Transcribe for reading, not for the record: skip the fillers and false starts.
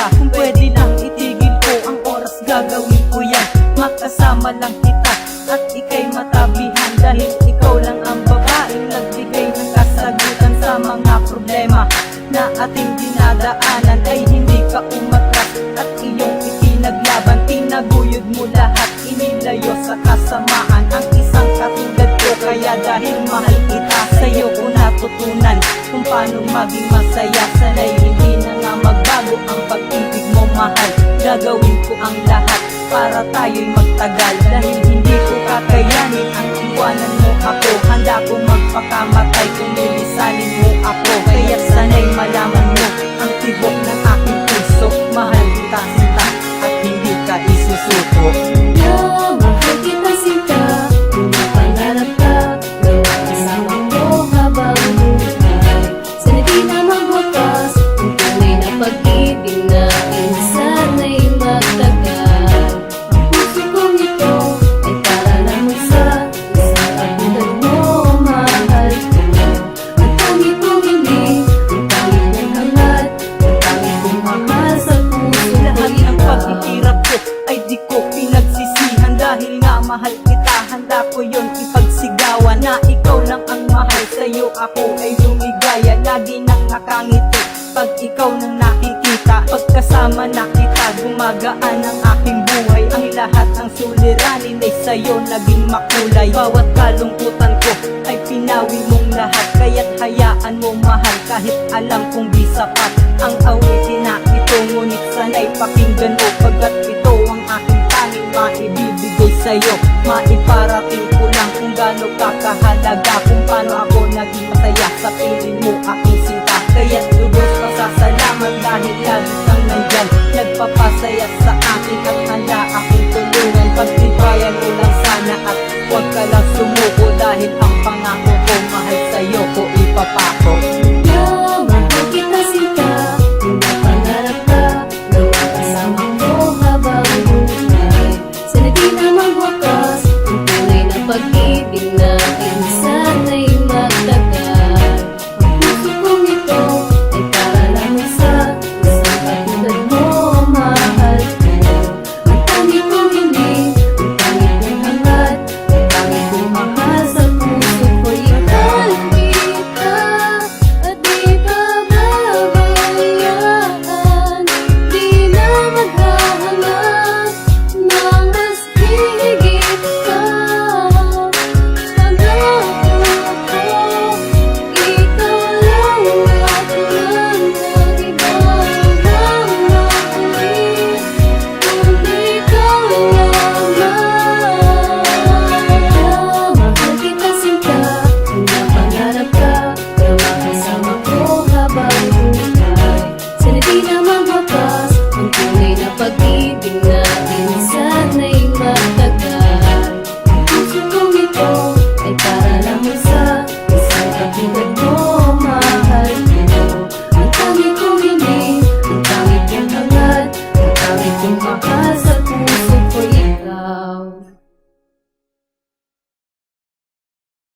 ka. Kung pwede lang itigil ko ang oras, gagawin ko yan. Makasama lang kita at ika'y matabihan, dahil ikaw lang ang babaeng nagbigay ng kasagutan sa mga problema na ating dinadaanan. Ay hindi ka umatras at iyong itinaglaban, tinaguyod mo lahat, inilayo sa kasamaan ang isang katulad ko. Kaya dahil mahal kita, sa'yo ko natutunan kung paano maging masaya. Sana'y hindi na nga magbago ang pag-ibig mo, mahal. Gagawin ko ang lahat para tayo'y magtagal, dahil hindi ko kakayanin ang iwanan mo ako. Handa ko magpakamatay kung lilisanin mo ako. Kaya sana'y malaman mo ang tibok ng aking puso. Mahal kita sinta at hindi ka isusuko. Mahal kita sinta, pinapangarap ka, gawang kasama ko habang buhay. Sana di na magwakas ang tunay na pag-ibig natin, sana'y magtagal. Ang puso kong ito ay para lamang sa isang katulad mo, mahal ko. Ang tangi kong hiling, ang tangi kong hangat, ang tangi kong mahal sa puso ko. Lahat ng paghihirap ko ay di ko pinagsisihan, dahil nga mahal kita. Handa ko yun ipagsigawan na ikaw lang ang mahal. Sa'yo ako ay lumigaya, lagi nang nakangiti pag ikaw nang nakikita. Pagkasama na kita, gumagaan ang aking buhay. Ang lahat ng suliranin ay sa'yo naging makulay. Bawat kalungkutan ko ay pinawi mong lahat, kaya't hayaan mo mahal, kahit alam kong di sapat ang awitin na ito. Ngunit sana'y pakinggan mo, pagkat ito ang aking tanging maibibigay sa'yo. Maiparating ko lang kung gaano kakahalaga, kung paano ako naging masaya sa piling mo, aking sinta. Kaya't lubos pasasalamat dahil lagi kang nandyan, nagpapasaya